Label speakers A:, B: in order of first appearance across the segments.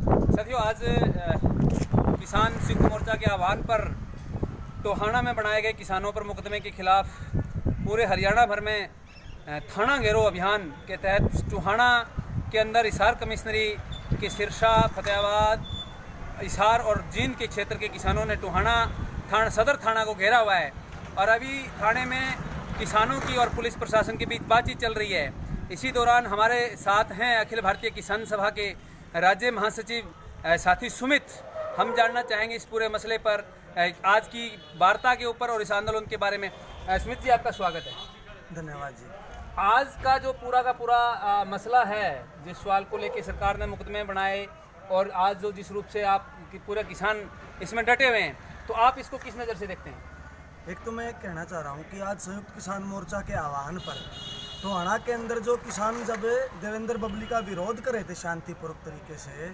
A: साथियों, आज किसान संयुक्त मोर्चा के आह्वान पर टोहाना में बनाए गए किसानों पर मुकदमे के खिलाफ पूरे हरियाणा भर में थाना घेरो अभियान के तहत टोहाना के अंदर हिसार कमिश्नरी के सिरसा, फतेहाबाद, हिसार और जींद के क्षेत्र के किसानों ने टोहाना सदर थाना को घेरा हुआ है और अभी थाने में किसानों की और पुलिस प्रशासन के बीच बातचीत चल रही है। इसी दौरान हमारे साथ हैं अखिल भारतीय किसान सभा के राज्य महासचिव साथी सुमित। हम जानना चाहेंगे इस पूरे मसले पर, आज की वार्ता के ऊपर और इस आंदोलन के बारे में। सुमित जी, आपका स्वागत है।
B: धन्यवाद जी।
A: आज का जो पूरा का पूरा मसला है, जिस सवाल को लेकर सरकार ने मुकदमे बनाए और आज जो जिस रूप से आप पूरे किसान इसमें डटे हुए हैं, तो आप इसको किस नज़र से देखते हैं?
B: एक तो मैं कहना चाह रहा हूँ कि आज संयुक्त किसान मोर्चा के आह्वान पर टोहाना के अंदर जो किसान जब देवेंद्र बबली का विरोध कर रहे थे शांतिपूर्वक तरीके से,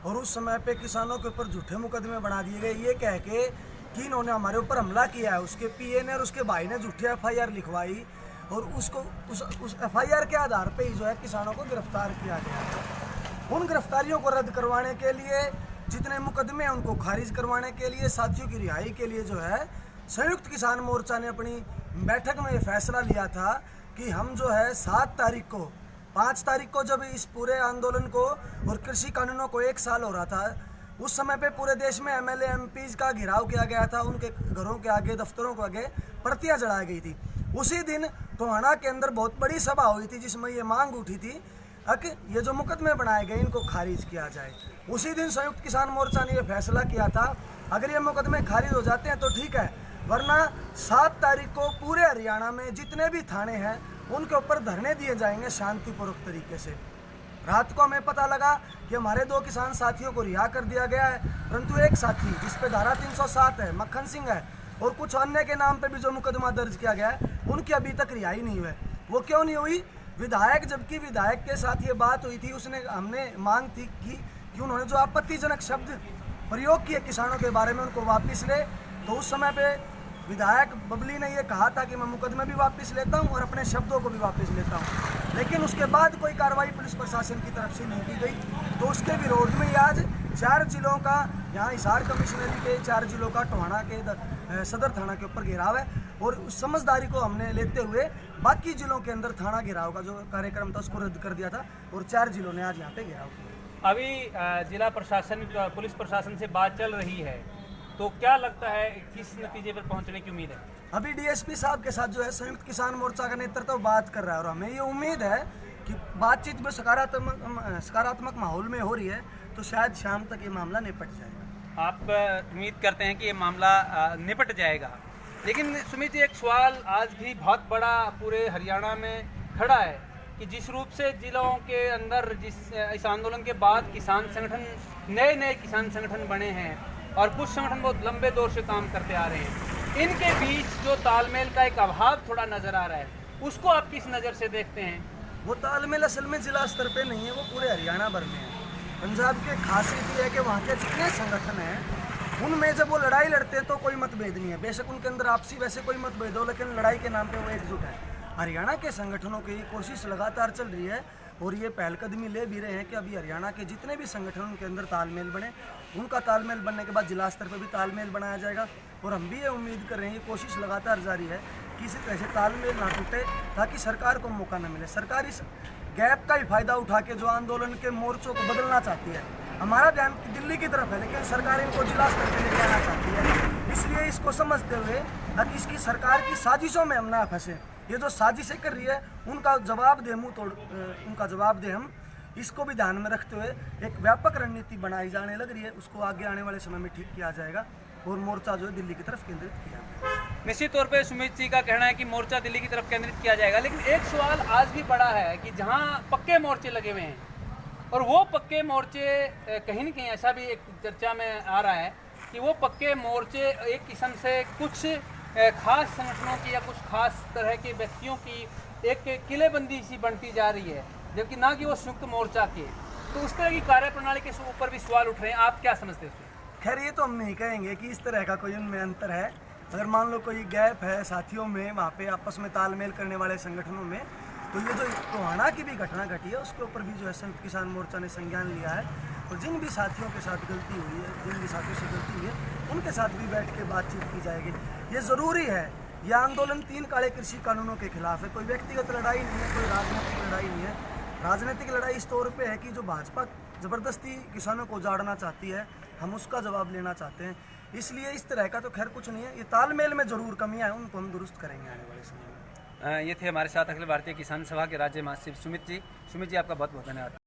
B: और उस समय पे किसानों के ऊपर झूठे मुकदमे बना दिए गए ये कह के कि इन्होंने हमारे ऊपर हमला किया है। उसके पीए ने और उसके भाई ने झूठी एफआईआर लिखवाई और उसको उस एफआईआर के आधार पे ही जो है किसानों को गिरफ्तार किया गया। उन गिरफ्तारियों को रद्द करवाने के लिए, जितने मुकदमे हैं उनको खारिज करवाने के लिए, साथियों की रिहाई के लिए जो है संयुक्त किसान मोर्चा ने अपनी बैठक में ये फैसला लिया था कि हम जो है 5 तारीख को जब इस पूरे आंदोलन को और कृषि कानूनों को 1 साल हो रहा था, उस समय पे पूरे देश में एमएलए एमपीज का घेराव किया गया था। उनके घरों के आगे, दफ्तरों के आगे प्रतियां जलाई गई थी। उसी दिन टोहाना के अंदर बहुत बड़ी सभा हुई थी जिसमें ये मांग उठी थी कि ये जो मुकदमे बनाए गए इनको खारिज किया जाए। उसी दिन संयुक्त किसान मोर्चा ने यह फैसला किया था, अगर ये मुकदमे खारिज हो जाते हैं तो ठीक है, वरना 7 तारीख को पूरे हरियाणा में जितने भी थाने हैं उनके ऊपर धरने दिए जाएंगे शांतिपूर्वक तरीके से। रात को हमें पता लगा कि हमारे 2 किसान साथियों को रिहा कर दिया गया है, परंतु एक साथी जिस पे धारा 307 है, मक्खन सिंह है, और कुछ अन्य के नाम पे भी जो मुकदमा दर्ज किया गया है, उनकी अभी तक रिहाई नहीं हुई। वो क्यों नहीं हुई? विधायक, जबकि विधायक के साथ ये बात हुई थी, हमने मांग थी कि उन्होंने जो आपत्तिजनक शब्द प्रयोग किए किसानों के बारे में उनको वापस ले। तो उस समय पे विधायक बबली ने ये कहा था कि मैं मुकदमे भी वापस लेता हूं और अपने शब्दों को भी वापस लेता हूं, लेकिन उसके बाद कोई कार्रवाई पुलिस प्रशासन की तरफ से नहीं की गई। तो उसके विरोध में आज 4 जिलों का, यहाँ हिसार कमिश्नरी के 4 जिलों का टोहाना के सदर थाना के ऊपर घेराव है, और उस समझदारी को हमने लेते हुए बाकी जिलों के अंदर थाना घेराव का जो कार्यक्रम था उसको रद्द कर दिया था और 4 जिलों ने आज यहाँ पे घेराव किया।
A: अभी जिला प्रशासन, पुलिस प्रशासन से बात चल रही है, तो क्या लगता है किस नतीजे पर पहुंचने की उम्मीद है?
B: अभी डीएसपी साहब के साथ जो है संयुक्त किसान मोर्चा का नेतृत्व बात कर रहा है और हमें ये उम्मीद है कि बातचीत में सकारात्मक माहौल में हो रही है, तो शायद शाम तक ये मामला निपट जाएगा।
A: आप उम्मीद करते हैं कि ये मामला निपट जाएगा, लेकिन सुमित जी, एक सवाल आज भी बहुत बड़ा पूरे हरियाणा में खड़ा है कि जिस रूप से जिलों के अंदर इस आंदोलन के बाद किसान संगठन, नए किसान संगठन बने हैं और कुछ संगठन बहुत लंबे दौर से काम करते आ रहे हैं, इनके बीच जो तालमेल का एक अभाव थोड़ा नज़र आ रहा है, उसको आप किस नज़र से देखते हैं?
B: वो तालमेल असल में जिला स्तर पे नहीं है, वो पूरे हरियाणा भर में है। पंजाब की खासियत ये है कि वहाँ के जितने संगठन हैं उनमें जब वो लड़ाई लड़ते हैं तो कोई मतभेद नहीं है। बेशक उनके अंदर आपसी वैसे कोई मतभेद हो, लेकिन लड़ाई के नाम पे वो एकजुट है। हरियाणा के संगठनों की कोशिश लगातार चल रही है और ये पहलकदमी ले भी रहे हैं कि अभी हरियाणा के जितने भी संगठन उनके अंदर तालमेल बने, उनका तालमेल बनने के बाद जिला स्तर पर भी तालमेल बनाया जाएगा। और हम भी ये उम्मीद कर रहे हैं, ये कोशिश लगातार जारी है कि इसी तरह से तालमेल ना टूटे ताकि सरकार को मौका न मिले। सरकार इस गैप का ही फायदा उठा के जो आंदोलन के मोर्चों को बदलना चाहती है, हमारा ध्यान दिल्ली की तरफ है, लेकिन सरकार इनको जिला स्तर पर लेके आना चाहती है। इसलिए इसको समझते हुए अब इसकी सरकार की साजिशों में हम ना फंसे। ये जो साजिशें कर रही है उनका जवाब दे, मुँह तोड़ उनका जवाब दे हम, इसको भी ध्यान में रखते हुए एक व्यापक रणनीति बनाई जाने लग रही है। उसको आगे आने वाले समय में ठीक किया जाएगा और मोर्चा जो है दिल्ली की तरफ केंद्रित किया जाएगा।
A: निश्चित तौर पे सुमित जी का कहना है कि मोर्चा दिल्ली की तरफ केंद्रित किया जाएगा, लेकिन एक सवाल आज भी बड़ा है कि जहां पक्के मोर्चे लगे हुए हैं और वो पक्के मोर्चे कहीं न कहीं ऐसा भी एक चर्चा में आ रहा है कि वो पक्के मोर्चे एक किस्म से कुछ खास संगठनों की या कुछ खास तरह के व्यक्तियों की एक किलेबंदी सी बनती जा रही है, जबकि ना कि वो संयुक्त मोर्चा के। तो उस तरह की कार्यप्रणाली के ऊपर भी सवाल उठ रहे हैं, आप क्या समझते हैं?
B: खैर, ये तो हम नहीं कहेंगे कि इस तरह का कोई उनमें अंतर है। अगर मान लो कोई गैप है साथियों में, वहाँ पे आपस में तालमेल करने वाले संगठनों में, तो ये जो टोहाना की भी घटना घटी है उसके ऊपर भी जो है संयुक्त किसान मोर्चा ने संज्ञान लिया है और जिन भी साथियों के साथ गलती हुई है, जिन भी साथियों से गलती हुई है, उनके साथ भी बैठ के बातचीत की जाएगी। ये ज़रूरी है। यह आंदोलन 3 काले कृषि कानूनों के खिलाफ है। कोई व्यक्तिगत लड़ाई नहीं है, कोई राजनीतिक लड़ाई नहीं है। राजनीतिक लड़ाई इस तौर पे है कि जो भाजपा ज़बरदस्ती किसानों को उजाड़ना चाहती है, हम उसका जवाब लेना चाहते हैं। इसलिए इस तरह का तो खैर कुछ नहीं है। ये तालमेल में ज़रूर कमियाँ हैं, उनको हम दुरुस्त करेंगे आने वाले समय में।
A: ये थे हमारे साथ अखिल भारतीय किसान सभा के राज्य महासचिव सुमित जी। सुमित जी, आपका बहुत बहुत धन्यवाद।